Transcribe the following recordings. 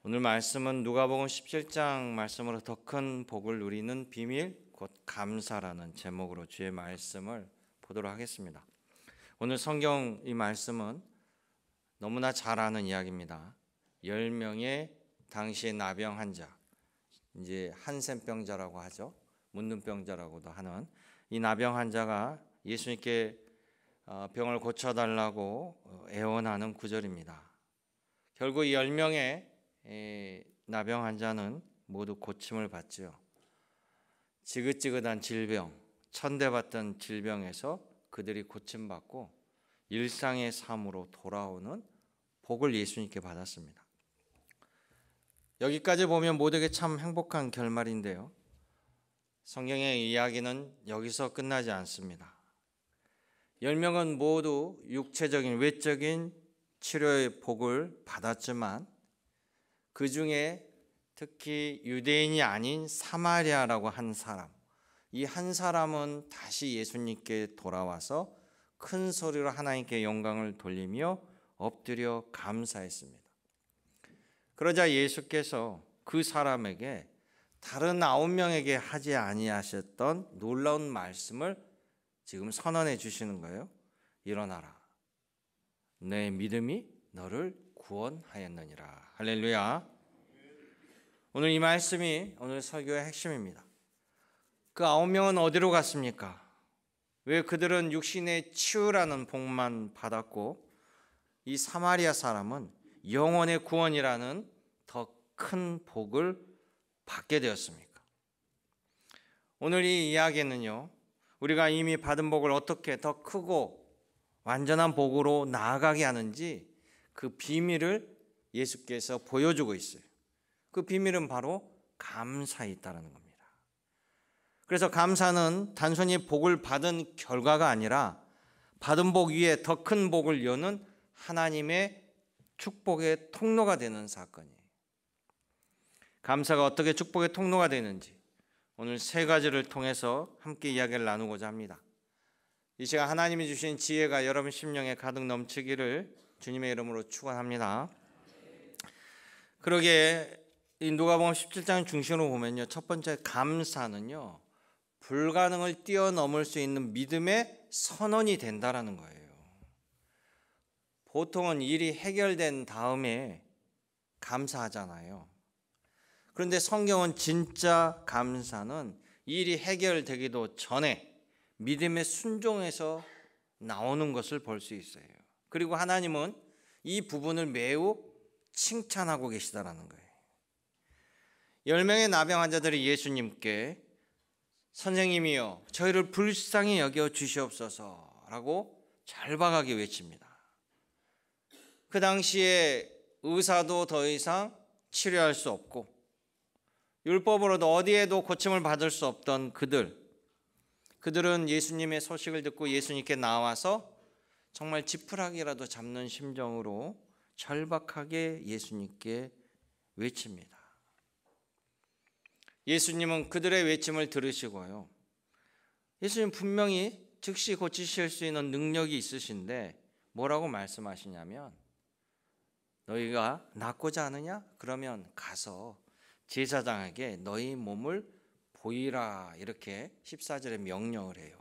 오늘 말씀은 누가복음 17장 말씀으로 더 큰 복을 누리는 비밀 곧 감사라는 제목으로 주의 말씀을 보도록 하겠습니다. 오늘 성경 이 말씀은 너무나 잘 아는 이야기입니다. 10명의 당시의 나병 환자, 이제 한센병자라고 하죠. 문둥병자라고도 하는 이 나병 환자가 예수님께 병을 고쳐달라고 애원하는 구절입니다. 결국 이 10명의 나병 환자는 모두 고침을 받죠. 지긋지긋한 질병, 천대받던 질병에서 그들이 고침받고 일상의 삶으로 돌아오는 복을 예수님께 받았습니다. 여기까지 보면 모두에게 참 행복한 결말인데요, 성경의 이야기는 여기서 끝나지 않습니다. 10명은 모두 육체적인 외적인 치료의 복을 받았지만 그 중에 특히 유대인이 아닌 사마리아라고 한 사람, 이 한 사람은 다시 예수님께 돌아와서 큰 소리로 하나님께 영광을 돌리며 엎드려 감사했습니다. 그러자 예수께서 그 사람에게 다른 9명에게 하지 아니하셨던 놀라운 말씀을 지금 선언해 주시는 거예요. 일어나라, 내 믿음이 너를 구원하였느니라. 할렐루야. 오늘 이 말씀이 오늘 설교의 핵심입니다. 그 9명은 어디로 갔습니까? 왜 그들은 육신의 치유라는 복만 받았고 이 사마리아 사람은 영혼의 구원이라는 더 큰 복을 받게 되었습니까? 오늘 이 이야기는요, 우리가 이미 받은 복을 어떻게 더 크고 완전한 복으로 나아가게 하는지 그 비밀을 예수께서 보여주고 있어요. 그 비밀은 바로 감사에 있다는 겁니다. 그래서 감사는 단순히 복을 받은 결과가 아니라 받은 복 위에 더 큰 복을 여는 하나님의 축복의 통로가 되는 사건이에요. 감사가 어떻게 축복의 통로가 되는지 오늘 3가지를 통해서 함께 이야기를 나누고자 합니다. 이 시간 하나님이 주신 지혜가 여러분 심령에 가득 넘치기를 주님의 이름으로 축원합니다. 그러기에 이 누가복음 17장 중심으로 보면요, 첫 번째 감사는요, 불가능을 뛰어넘을 수 있는 믿음의 선언이 된다라는 거예요. 보통은 일이 해결된 다음에 감사하잖아요. 그런데 성경은 진짜 감사는 일이 해결되기도 전에 믿음의 순종에서 나오는 것을 볼 수 있어요. 그리고 하나님은 이 부분을 매우 칭찬하고 계시다라는 거예요. 10명의 나병 환자들이 예수님께 선생님이여 저희를 불쌍히 여겨 주시옵소서라고 절박하게 외칩니다. 그 당시에 의사도 더 이상 치료할 수 없고 율법으로도 어디에도 고침을 받을 수 없던 그들은 예수님의 소식을 듣고 예수님께 나와서 정말 지푸라기라도 잡는 심정으로 절박하게 예수님께 외칩니다. 예수님은 그들의 외침을 들으시고요, 예수님 분명히 즉시 고치실 수 있는 능력이 있으신데 뭐라고 말씀하시냐면, 너희가 낫고자 하느냐? 그러면 가서 제사장에게 너희 몸을 보이라, 이렇게 14절에 명령을 해요.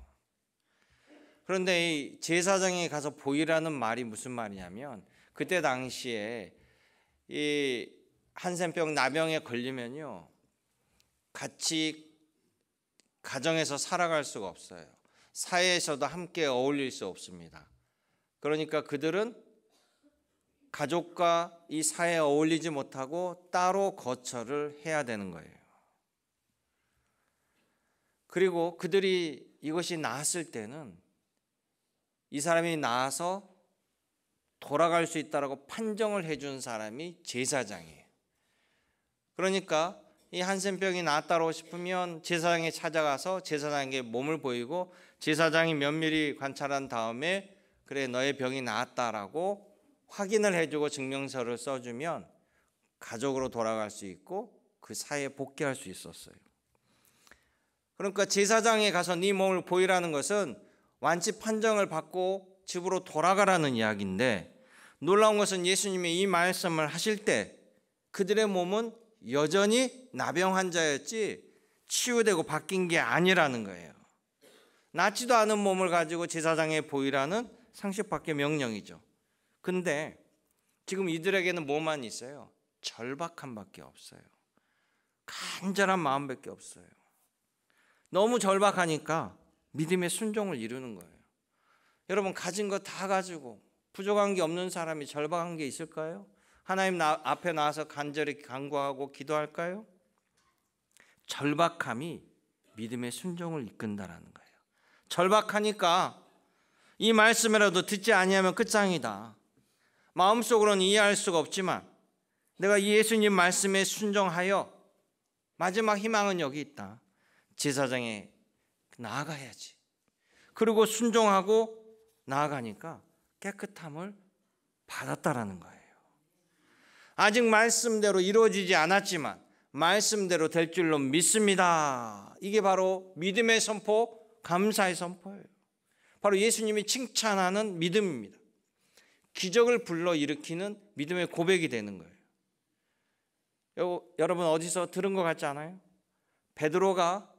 그런데 이 제사장에 가서 보이라는 말이 무슨 말이냐면, 그때 당시에 이 한센병 나병에 걸리면요, 같이 가정에서 살아갈 수가 없어요. 사회에서도 함께 어울릴 수 없습니다. 그러니까 그들은 가족과 이 사회에 어울리지 못하고 따로 거처를 해야 되는 거예요. 그리고 그들이 이것이 나았을 때는 이 사람이 나아서 돌아갈 수 있다라고 판정을 해준 사람이 제사장이에요. 그러니까 이 한센병이 나았다고 싶으면 제사장에 찾아가서 제사장에게 몸을 보이고 제사장이 면밀히 관찰한 다음에 그래 너의 병이 나았다라고 확인을 해주고 증명서를 써주면 가족으로 돌아갈 수 있고 그 사회에 복귀할 수 있었어요. 그러니까 제사장에 가서 네 몸을 보이라는 것은 완치 판정을 받고 집으로 돌아가라는 이야기인데, 놀라운 것은 예수님이 이 말씀을 하실 때 그들의 몸은 여전히 나병 환자였지 치유되고 바뀐 게 아니라는 거예요. 낫지도 않은 몸을 가지고 제사장에 보이라는 상식 밖의 명령이죠. 근데 지금 이들에게는 뭐만 있어요? 절박함밖에 없어요. 간절한 마음밖에 없어요. 너무 절박하니까 믿음의 순종을 이루는 거예요. 여러분, 가진 거 다 가지고 부족한 게 없는 사람이 절박한 게 있을까요? 하나님 앞에 나와서 간절히 간구하고 기도할까요? 절박함이 믿음의 순종을 이끈다라는 거예요. 절박하니까 이 말씀이라도 듣지 아니하면 끝장이다. 마음속으로는 이해할 수가 없지만 내가 예수님 말씀에 순종하여 마지막 희망은 여기 있다. 제사장에 나아가야지. 그리고 순종하고 나아가니까 깨끗함을 받았다라는 거예요. 아직 말씀대로 이루어지지 않았지만 말씀대로 될 줄로 믿습니다. 이게 바로 믿음의 선포, 감사의 선포예요. 바로 예수님이 칭찬하는 믿음입니다. 기적을 불러일으키는 믿음의 고백이 되는 거예요. 여러분, 어디서 들은 것 같지 않아요? 베드로가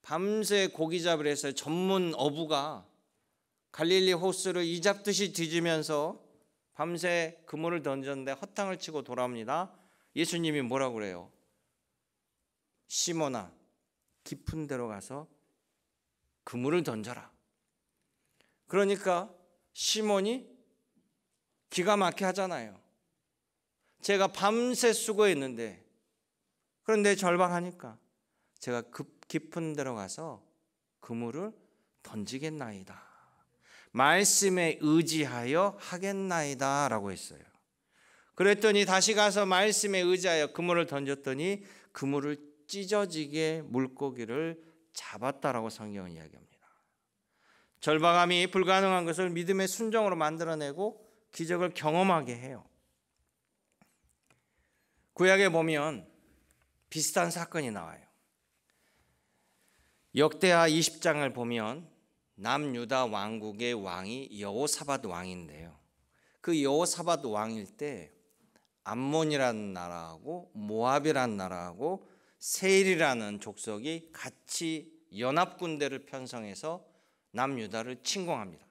밤새 고기 잡으려 해서 전문 어부가 갈릴리 호수를 이잡듯이 뒤지면서 밤새 그물을 던졌는데 헛탕을 치고 돌아옵니다. 예수님이 뭐라고 그래요? 시몬아, 깊은 데로 가서 그물을 던져라. 그러니까 시몬이 기가 막히게 하잖아요. 제가 밤새 수고했는데, 그런데 절박하니까 제가 깊은 데로 가서 그물을 던지겠나이다. 말씀에 의지하여 하겠나이다 라고 했어요. 그랬더니 다시 가서 말씀에 의지하여 그물을 던졌더니 그물을 찢어지게 물고기를 잡았다라고 성경은 이야기합니다. 절박함이 불가능한 것을 믿음의 순종으로 만들어내고 기적을 경험하게 해요. 구약에 보면 비슷한 사건이 나와요. 역대하 20장을 보면 남유다 왕국의 왕이 여호사밧 왕인데요. 그 여호사밧 왕일 때 암몬이라는 나라하고 모압이라는 나라하고 세일이라는 족속이 같이 연합군대를 편성해서 남유다를 침공합니다.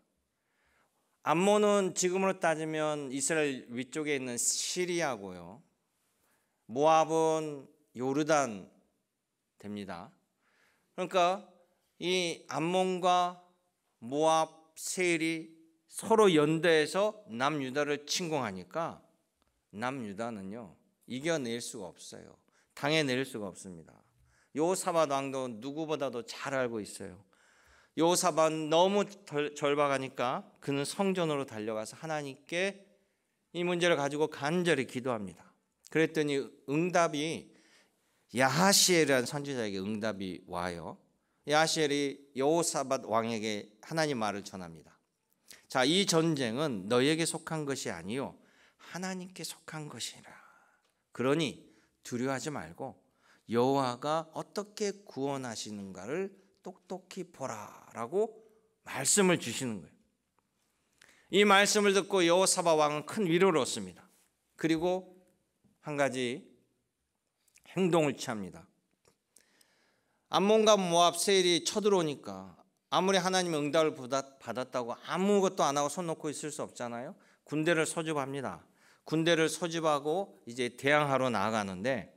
암몬은 지금으로 따지면 이스라엘 위쪽에 있는 시리아고요. 모압은 요르단 됩니다. 그러니까 이 암몬과 모압, 세일이 서로 연대해서 남유다를 침공하니까 남유다는요 이겨낼 수가 없어요. 당해낼 수가 없습니다. 여호사밧 왕도 누구보다도 잘 알고 있어요. 여호사밧 너무 절박하니까 그는 성전으로 달려가서 하나님께 이 문제를 가지고 간절히 기도합니다. 그랬더니 응답이 야하시엘이라는 선지자에게 응답이 와요. 야하시엘이 여호사밧 왕에게 하나님 말을 전합니다. 자, 이 전쟁은 너에게 속한 것이 아니요 하나님께 속한 것이라. 그러니 두려워하지 말고 여호와가 어떻게 구원하시는가를 똑똑히 보라라고 말씀을 주시는 거예요. 이 말씀을 듣고 여호사밧 왕은 큰 위로를 얻습니다. 그리고 한 가지 행동을 취합니다. 암몬과 모압, 세일이 쳐들어오니까 아무리 하나님의 응답을 받았다고 아무것도 안 하고 손 놓고 있을 수 없잖아요. 군대를 소집합니다. 군대를 소집하고 이제 대항하러 나아가는데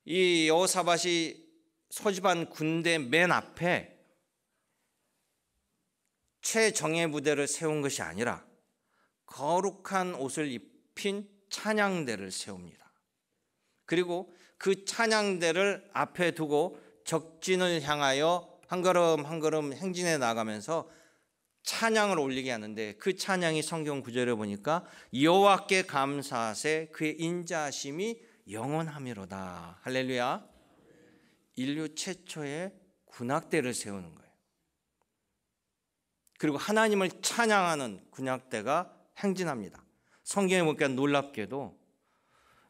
이 여호사밧이 소집한 군대 맨 앞에 최정예 부대를 세운 것이 아니라 거룩한 옷을 입힌 찬양대를 세웁니다. 그리고 그 찬양대를 앞에 두고 적진을 향하여 한 걸음 한 걸음 행진해 나가면서 찬양을 올리게 하는데 그 찬양이 성경 구절에 보니까 여호와께 감사하세 그의 인자하심이 영원하미로다. 할렐루야. 인류 최초의 군악대를 세우는 거예요. 그리고 하나님을 찬양하는 군악대가 행진합니다. 성경에 보니까 놀랍게도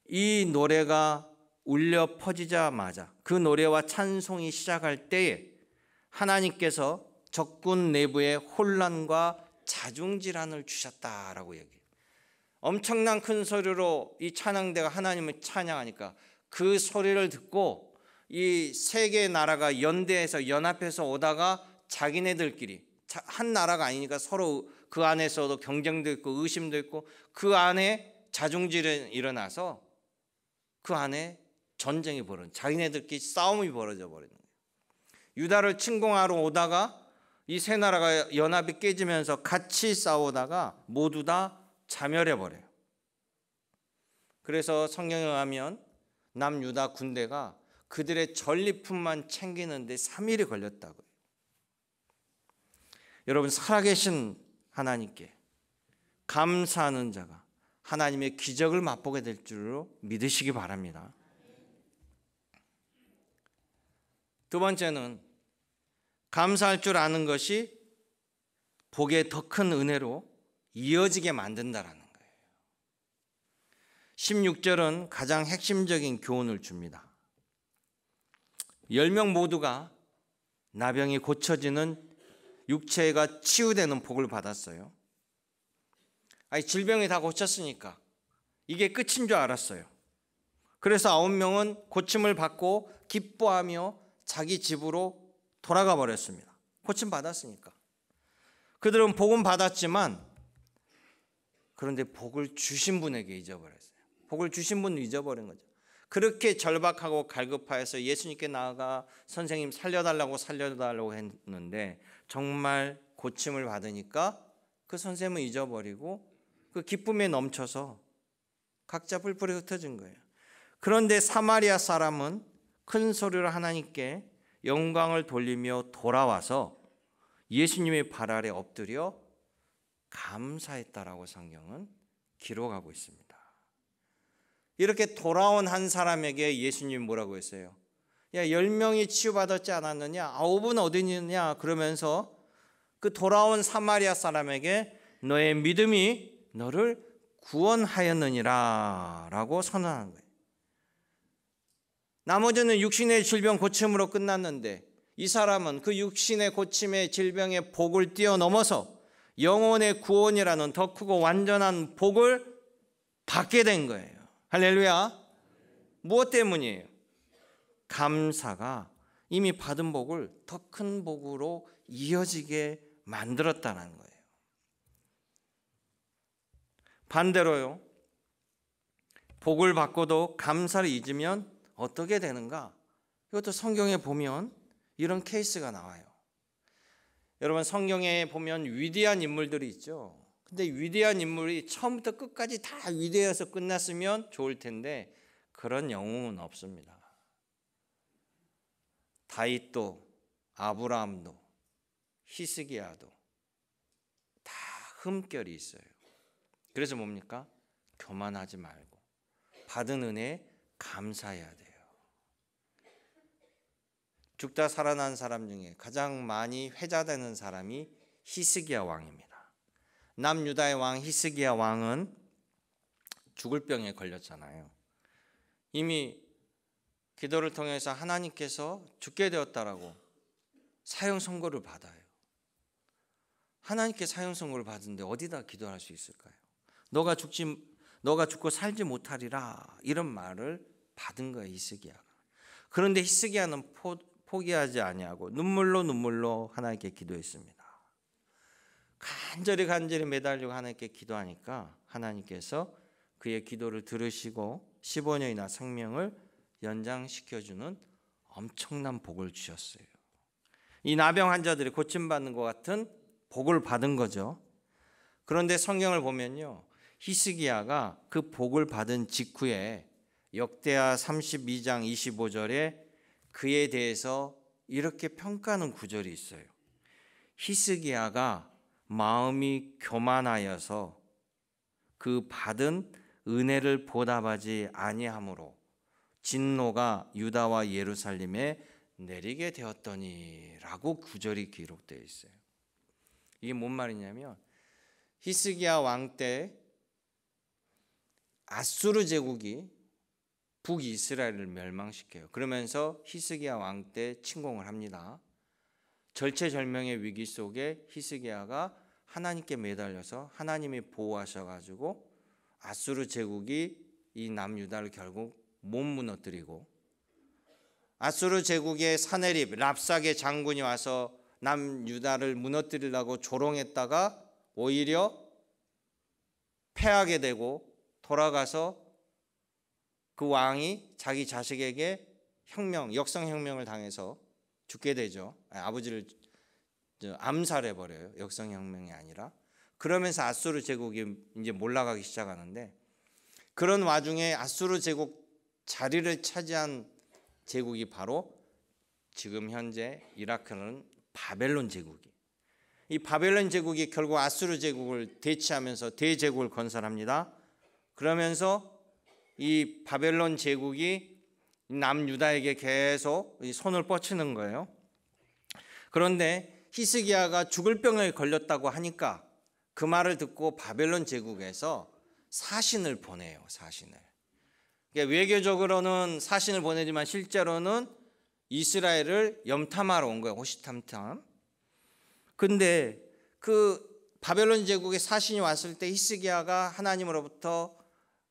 이 노래가 울려 퍼지자마자 그 노래와 찬송이 시작할 때에 하나님께서 적군 내부에 혼란과 자중질환을 주셨다라고 얘기해요. 엄청난 큰 소리로 이 찬양대가 하나님을 찬양하니까 그 소리를 듣고 이 세 개의 나라가 연대해서 연합해서 오다가 자기네들끼리 한 나라가 아니니까 서로 그 안에서도 경쟁도 있고 의심도 있고 그 안에 자중질이 일어나서 그 안에 전쟁이 벌어져 자기네들끼리 싸움이 벌어져 버리는 거예요. 유다를 침공하러 오다가 이 세 나라가 연합이 깨지면서 같이 싸우다가 모두 다 자멸해 버려요. 그래서 성경에 의하면 남유다 군대가 그들의 전리품만 챙기는데 3일이 걸렸다고요. 여러분, 살아계신 하나님께 감사하는 자가 하나님의 기적을 맛보게 될 줄로 믿으시기 바랍니다. 두 번째는 감사할 줄 아는 것이 복의 더 큰 은혜로 이어지게 만든다라는 거예요. 16절은 가장 핵심적인 교훈을 줍니다. 10명 모두가 나병이 고쳐지는 육체가 치유되는 복을 받았어요. 아니, 질병이 다 고쳤으니까 이게 끝인 줄 알았어요. 그래서 9명은 고침을 받고 기뻐하며 자기 집으로 돌아가 버렸습니다. 고침 받았으니까. 그들은 복은 받았지만 그런데 복을 주신 분에게 잊어버렸어요. 복을 주신 분을 잊어버린 거죠. 그렇게 절박하고 갈급하여서 예수님께 나아가 선생님 살려달라고 했는데 정말 고침을 받으니까 그 선생님을 잊어버리고 그 기쁨에 넘쳐서 각자 뿔뿔이 흩어진 거예요. 그런데 사마리아 사람은 큰 소리로 하나님께 영광을 돌리며 돌아와서 예수님의 발 아래 엎드려 감사했다라고 성경은 기록하고 있습니다. 이렇게 돌아온 한 사람에게 예수님이 뭐라고 했어요? 야, 10명이 치유받았지 않았느냐? 9은 어디 있느냐? 그러면서 그 돌아온 사마리아 사람에게 너의 믿음이 너를 구원하였느니라 라고 선언한 거예요. 나머지는 육신의 질병 고침으로 끝났는데 이 사람은 그 육신의 고침의 질병의 복을 뛰어넘어서 영혼의 구원이라는 더 크고 완전한 복을 받게 된 거예요. 할렐루야. 무엇 때문이에요? 감사가 이미 받은 복을 더 큰 복으로 이어지게 만들었다는 거예요. 반대로요, 복을 받고도 감사를 잊으면 어떻게 되는가? 이것도 성경에 보면 이런 케이스가 나와요. 여러분, 성경에 보면 위대한 인물들이 있죠. 근데 위대한 인물이 처음부터 끝까지 다 위대해서 끝났으면 좋을 텐데 그런 영웅은 없습니다. 다윗도 아브라함도 히스기야도 다 흠결이 있어요. 그래서 뭡니까? 교만하지 말고 받은 은혜에 감사해야 돼요. 죽다 살아난 사람 중에 가장 많이 회자되는 사람이 히스기야 왕입니다. 남유다의 왕 히스기야 왕은 죽을 병에 걸렸잖아요. 이미 기도를 통해서 하나님께서 죽게 되었다라고 사형 선고를 받아요. 하나님께 사형 선고를 받은데 어디다 기도할 수 있을까요? 너가 죽고 살지 못하리라 이런 말을 받은 거예요, 히스기야가. 그런데 히스기야는 포기하지 아니하고 눈물로 하나님께 기도했습니다. 간절히 매달리고 하나님께 기도하니까 하나님께서 그의 기도를 들으시고 15년이나 생명을 연장시켜주는 엄청난 복을 주셨어요. 이 나병 환자들이 고침받는 것 같은 복을 받은 거죠. 그런데 성경을 보면요, 히스기야가 그 복을 받은 직후에 역대하 32장 25절에 그에 대해서 이렇게 평가하는 구절이 있어요. 히스기야가 마음이 교만하여서 그 받은 은혜를 보답하지 아니함으로 진노가 유다와 예루살렘에 내리게 되었더니라고 구절이 기록되어 있어요. 이게 뭔 말이냐면 히스기야 왕 때 아수르 제국이 북이스라엘을 멸망시켜요. 그러면서 히스기야 왕 때 침공을 합니다. 절체절명의 위기 속에 히스기야가 하나님께 매달려서 하나님이 보호하셔가지고 아수르 제국이 이 남유다를 결국 못 무너뜨리고, 아수르 제국의 사네립 랍삭의 장군이 와서 남유다를 무너뜨리려고 조롱했다가 오히려 패하게 되고 돌아가서 그 왕이 자기 자식에게 역성혁명을 당해서 죽게 되죠. 아버지를 암살해 버려요. 역성혁명이 아니라. 그러면서 아수르 제국이 이제 몰락하기 시작하는데, 그런 와중에 아수르 제국 자리를 차지한 제국이 바로 지금 현재 이라크는 바벨론 제국이. 이 바벨론 제국이 결국 아수르 제국을 대치하면서 대제국을 건설합니다. 그러면서 이 바벨론 제국이 남유다에게 계속 손을 뻗치는 거예요. 그런데 히스기야가 죽을 병에 걸렸다고 하니까 그 말을 듣고 바벨론 제국에서 사신을 보내요. 사신을. 그러니까 외교적으로는 사신을 보내지만 실제로는 이스라엘을 염탐하러 온 거예요. 호시탐탐. 근데 그 바벨론 제국의 사신이 왔을 때 히스기야가 하나님으로부터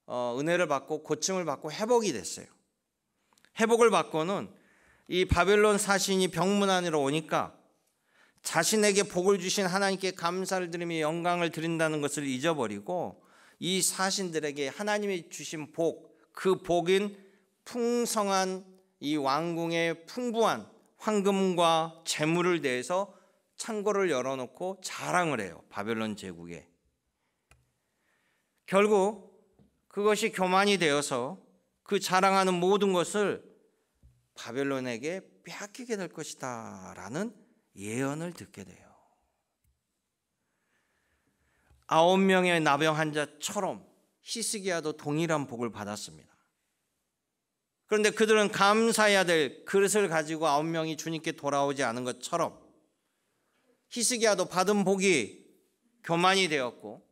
은혜를 받고 고침을 받고 회복이 됐어요. 회복을 받고는 이 바벨론 사신이 병문안으로 오니까 자신에게 복을 주신 하나님께 감사를 드리며 영광을 드린다는 것을 잊어버리고 이 사신들에게 하나님이 주신 복, 그 복인 풍성한 이 왕궁의 풍부한 황금과 재물을 대해서 창고를 열어놓고 자랑을 해요. 바벨론 제국에. 결국 그것이 교만이 되어서 그 자랑하는 모든 것을 바벨론에게 빼앗기게 될 것이다 라는 예언을 듣게 돼요. 9명의 나병 환자처럼 히스기야도 동일한 복을 받았습니다. 그런데 그들은 감사해야 될 그릇을 가지고 9명이 주님께 돌아오지 않은 것처럼 히스기야도 받은 복이 교만이 되었고,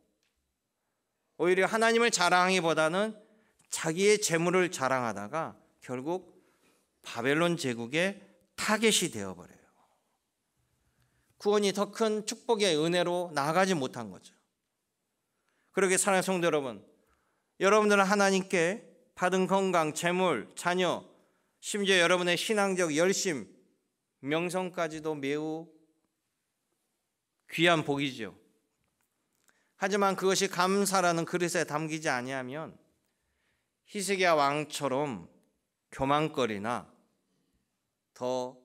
오히려 하나님을 자랑하기보다는 자기의 재물을 자랑하다가 결국 바벨론 제국의 타겟이 되어버려요. 구원이 더 큰 축복의 은혜로 나아가지 못한 거죠. 그렇게 사랑하는 성도 여러분, 여러분들은 하나님께 받은 건강, 재물, 자녀, 심지어 여러분의 신앙적 열심, 명성까지도 매우 귀한 복이죠. 하지만 그것이 감사라는 그릇에 담기지 아니하면 히스기야 왕처럼 교만거리나 더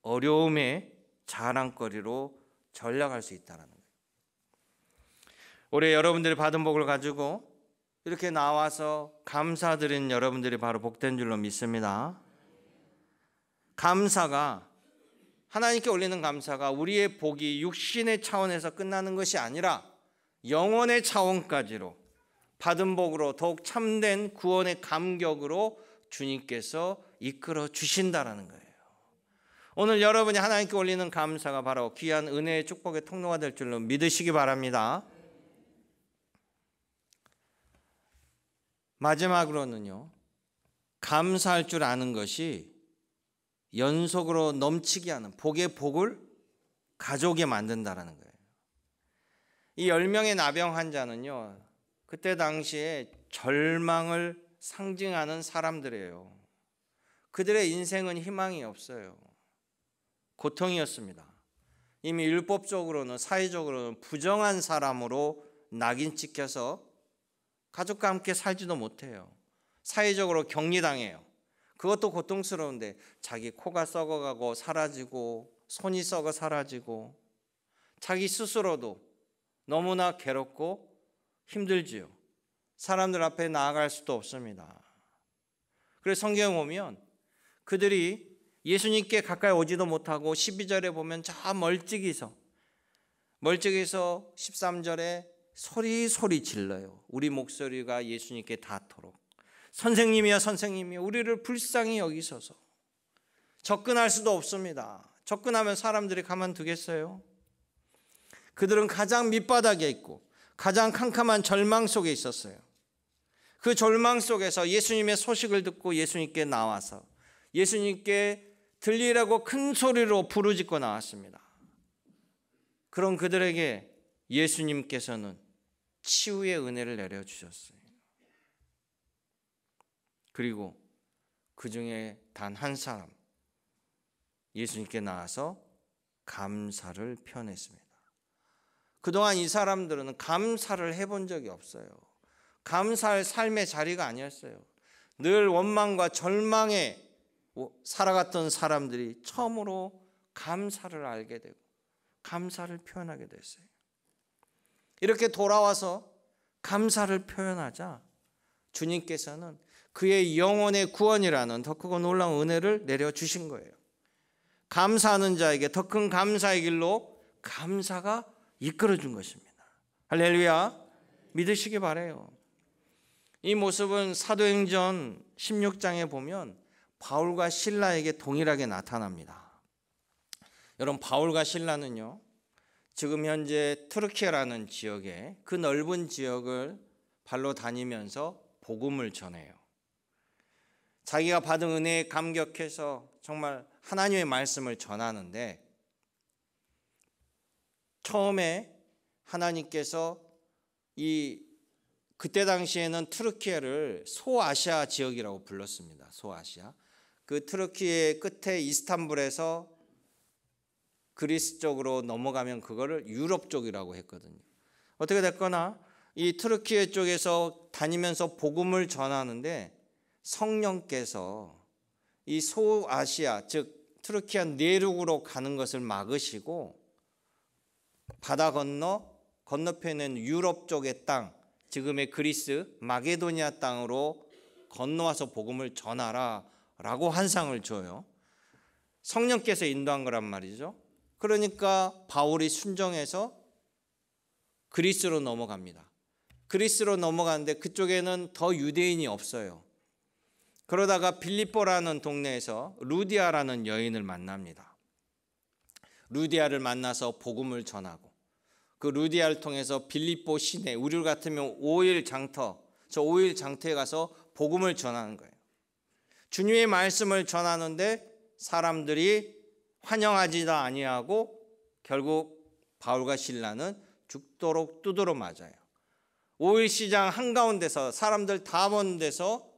어려움의 자랑거리로 전락할 수 있다는 거예요. 올해 여러분들이 받은 복을 가지고 이렇게 나와서 감사드리는 여러분들이 바로 복된 줄로 믿습니다. 감사가, 하나님께 올리는 감사가 우리의 복이 육신의 차원에서 끝나는 것이 아니라 영혼의 차원까지로 받은 복으로 더욱 참된 구원의 감격으로 주님께서 이끌어 주신다라는 거예요. 오늘 여러분이 하나님께 올리는 감사가 바로 귀한 은혜의 축복의 통로가 될 줄로 믿으시기 바랍니다. 마지막으로는요, 감사할 줄 아는 것이 연속으로 넘치게 하는 복의 복을 가져오게 만든다라는 거예요. 이 10명의 나병 환자는요, 그때 당시에 절망을 상징하는 사람들이에요. 그들의 인생은 희망이 없어요. 고통이었습니다. 이미 율법적으로는 사회적으로는 부정한 사람으로 낙인 찍혀서 가족과 함께 살지도 못해요. 사회적으로 격리당해요. 그것도 고통스러운데 자기 코가 썩어가고 사라지고 손이 썩어 사라지고 자기 스스로도 너무나 괴롭고 힘들지요. 사람들 앞에 나아갈 수도 없습니다. 그래서 성경에 보면 그들이 예수님께 가까이 오지도 못하고 12절에 보면 저 멀찍이서 13절에 소리 질러요. 우리 목소리가 예수님께 닿도록. 선생님이야 선생님이야 우리를 불쌍히 여기소서. 접근할 수도 없습니다. 접근하면 사람들이 가만두겠어요? 그들은 가장 밑바닥에 있고 가장 캄캄한 절망 속에 있었어요. 그 절망 속에서 예수님의 소식을 듣고 예수님께 나와서 예수님께 들리라고 큰 소리로 부르짖고 나왔습니다. 그런 그들에게 예수님께서는 치유의 은혜를 내려주셨어요. 그리고 그 중에 단 한 사람 예수님께 나와서 감사를 표현했습니다. 그동안 이 사람들은 감사를 해본 적이 없어요. 감사할 삶의 자리가 아니었어요. 늘 원망과 절망에 살아갔던 사람들이 처음으로 감사를 알게 되고 감사를 표현하게 됐어요. 이렇게 돌아와서 감사를 표현하자 주님께서는 그의 영혼의 구원이라는 더 크고 놀라운 은혜를 내려주신 거예요. 감사하는 자에게 더 큰 감사의 길로 감사가 이끌어준 것입니다. 할렐루야. 믿으시기 바라요. 이 모습은 사도행전 16장에 보면 바울과 실라에게 동일하게 나타납니다. 여러분, 바울과 실라는요, 지금 현재 투르키아라는 지역에 그 넓은 지역을 발로 다니면서 복음을 전해요. 자기가 받은 은혜에 감격해서 정말 하나님의 말씀을 전하는데, 처음에 하나님께서 그때 당시에는 투르키아를 소아시아 지역이라고 불렀습니다. 소아시아. 그 투르키의 끝에 이스탄불에서 그리스 쪽으로 넘어가면 그거를 유럽 쪽이라고 했거든요. 어떻게 됐거나 이 투르키아 쪽에서 다니면서 복음을 전하는데 성령께서 이 소아시아, 즉 투르키아 내륙으로 가는 것을 막으시고 바다 건너편에는 유럽 쪽의 땅, 지금의 그리스 마게도니아 땅으로 건너와서 복음을 전하라 라고 환상을 줘요. 성령께서 인도한 거란 말이죠. 그러니까 바울이 순종해서 그리스로 넘어갑니다. 그리스로 넘어가는데 그쪽에는 더 유대인이 없어요. 그러다가 빌립보라는 동네에서 루디아라는 여인을 만납니다. 루디아를 만나서 복음을 전하고 그 루디아를 통해서 빌립보 시내, 우리 같으면 5일 장터, 저 5일 장터에 가서 복음을 전하는 거예요. 주님의 말씀을 전하는데 사람들이 환영하지도 아니하고 결국 바울과 실라는 죽도록 두드러 맞아요. 5일 시장 한가운데서 사람들 다 보는 데서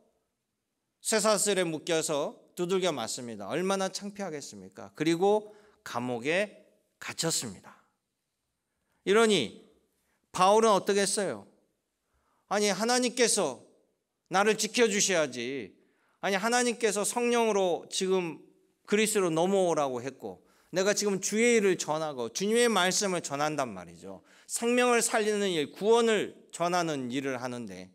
쇠사슬에 묶여서 두들겨 맞습니다. 얼마나 창피하겠습니까? 그리고 감옥에 갇혔습니다. 이러니 바울은 어떻게 했어요? 아니, 하나님께서 나를 지켜주셔야지. 아니, 하나님께서 성령으로 지금 그리스로 넘어오라고 했고 내가 지금 주의 일을 전하고 주님의 말씀을 전한단 말이죠. 생명을 살리는 일, 구원을 전하는 일을 하는데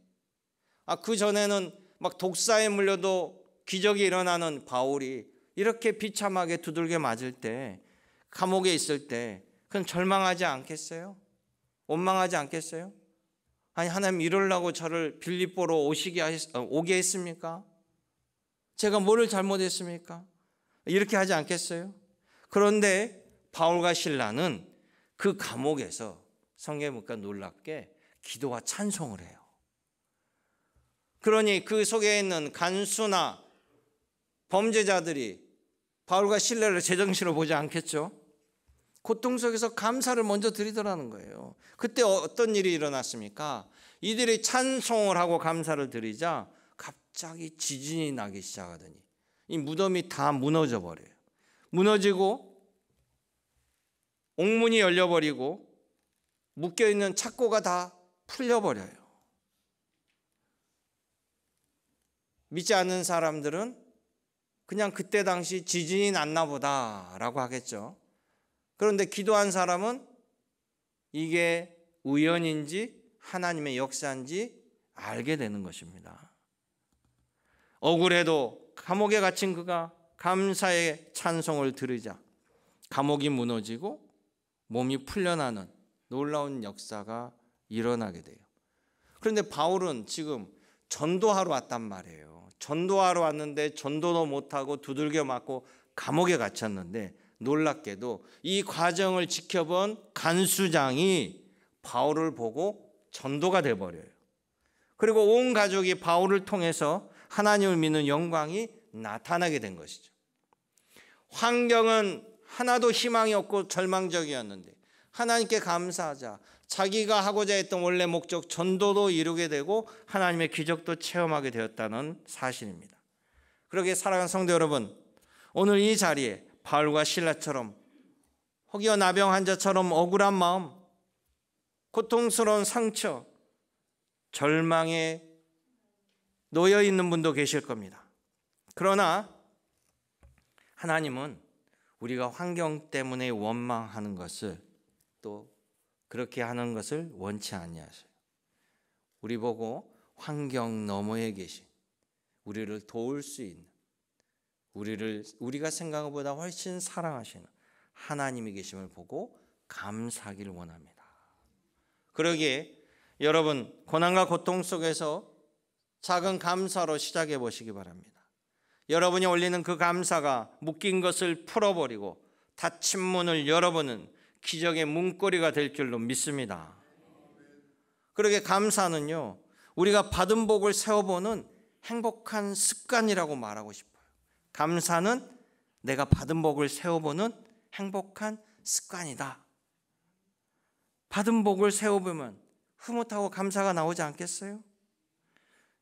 그 전에는 막 독사에 물려도 기적이 일어나는 바울이 이렇게 비참하게 두들겨 맞을 때, 감옥에 있을 때 그건 절망하지 않겠어요? 원망하지 않겠어요? 아니, 하나님 이러려고 저를 빌립보로 오게 했습니까? 제가 뭐를 잘못했습니까? 이렇게 하지 않겠어요? 그런데 바울과 실라는 그 감옥에서 성경에 보니까 놀랍게 기도와 찬송을 해요. 그러니 그 속에 있는 간수나 범죄자들이 바울과 실라를 제정신으로 보지 않겠죠? 고통 속에서 감사를 먼저 드리더라는 거예요. 그때 어떤 일이 일어났습니까? 이들이 찬송을 하고 감사를 드리자 갑자기 지진이 나기 시작하더니 이 무덤이 다 무너져 버려요. 무너지고 옥문이 열려버리고 묶여있는 착고가 다 풀려버려요. 믿지 않는 사람들은 그냥 그때 당시 지진이 났나 보다라고 하겠죠. 그런데 기도한 사람은 이게 우연인지 하나님의 역사인지 알게 되는 것입니다. 억울해도 감옥에 갇힌 그가 감사의 찬송을 들으자 감옥이 무너지고 몸이 풀려나는 놀라운 역사가 일어나게 돼요. 그런데 바울은 지금 전도하러 왔단 말이에요. 전도하러 왔는데 전도도 못하고 두들겨 맞고 감옥에 갇혔는데 놀랍게도 이 과정을 지켜본 간수장이 바울을 보고 전도가 돼버려요. 그리고 온 가족이 바울을 통해서 하나님을 믿는 영광이 나타나게 된 것이죠. 환경은 하나도 희망이 없고 절망적이었는데 하나님께 감사하자 자기가 하고자 했던 원래 목적 전도도 이루게 되고 하나님의 기적도 체험하게 되었다는 사실입니다. 그러기에 사랑하는 성도 여러분, 오늘 이 자리에 바울과 실라처럼 혹여 나병 환자처럼 억울한 마음, 고통스러운 상처, 절망에 놓여 있는 분도 계실 겁니다. 그러나 하나님은 우리가 환경 때문에 원망하는 것을 또 그렇게 하는 것을 원치 아니하셔요. 우리 보고 환경 너머에 계신 우리를 도울 수 있는 우리가 생각한 것보다 훨씬 사랑하시는 하나님이 계심을 보고 감사하기를 원합니다. 그러기에 여러분 고난과 고통 속에서 작은 감사로 시작해 보시기 바랍니다. 여러분이 올리는 그 감사가 묶인 것을 풀어버리고 닫힌 문을 열어보는 기적의 문고리가 될 줄로 믿습니다. 그러게 감사는요, 우리가 받은 복을 세워보는 행복한 습관이라고 말하고 싶어요. 감사는 내가 받은 복을 세워보는 행복한 습관이다. 받은 복을 세워보면 흐뭇하고 감사가 나오지 않겠어요?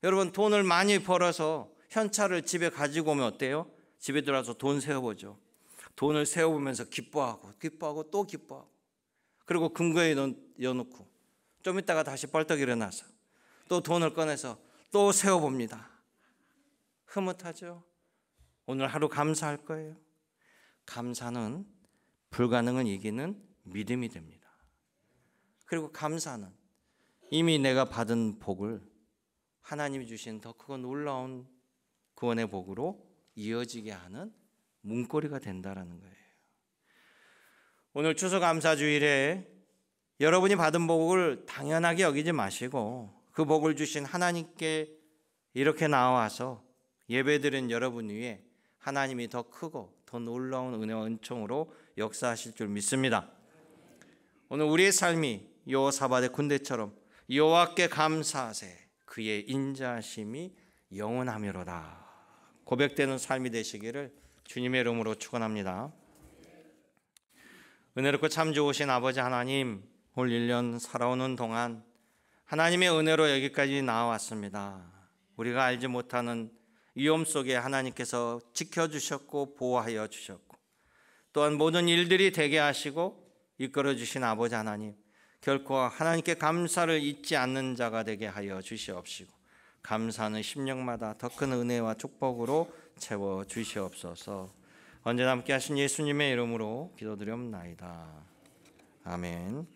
여러분 돈을 많이 벌어서 현찰을 집에 가지고 오면 어때요? 집에 들어와서 돈 세어보죠. 돈을 세어보면서 기뻐하고 또 기뻐하고, 그리고 금고에 넣어놓고 좀 있다가 다시 벌떡 일어나서 또 돈을 꺼내서 또 세어봅니다. 흐뭇하죠? 오늘 하루 감사할 거예요. 감사는 불가능은 이기는 믿음이 됩니다. 그리고 감사는 이미 내가 받은 복을 하나님이 주신 더 크고 놀라운 구원의 복으로 이어지게 하는 문고리가 된다라는 거예요. 오늘 추수감사주일에 여러분이 받은 복을 당연하게 여기지 마시고 그 복을 주신 하나님께 이렇게 나와서 예배드린 여러분 위에 하나님이 더 크고 더 놀라운 은혜와 은총으로 역사하실 줄 믿습니다. 오늘 우리의 삶이 여호사밧의 군대처럼 여호와께 감사하세 그의 인자하심이 영원하미로다 고백되는 삶이 되시기를 주님의 이름으로 축원합니다. 은혜롭고 참 좋으신 아버지 하나님, 올 1년 살아오는 동안 하나님의 은혜로 여기까지 나와왔습니다. 우리가 알지 못하는 위험 속에 하나님께서 지켜주셨고 보호하여 주셨고 또한 모든 일들이 되게 하시고 이끌어 주신 아버지 하나님, 결코 하나님께 감사를 잊지 않는 자가 되게 하여 주시옵시고 감사하는 심령마다 더 큰 은혜와 축복으로 채워 주시옵소서. 언제나 함께 하신 예수님의 이름으로 기도드리옵나이다. 아멘.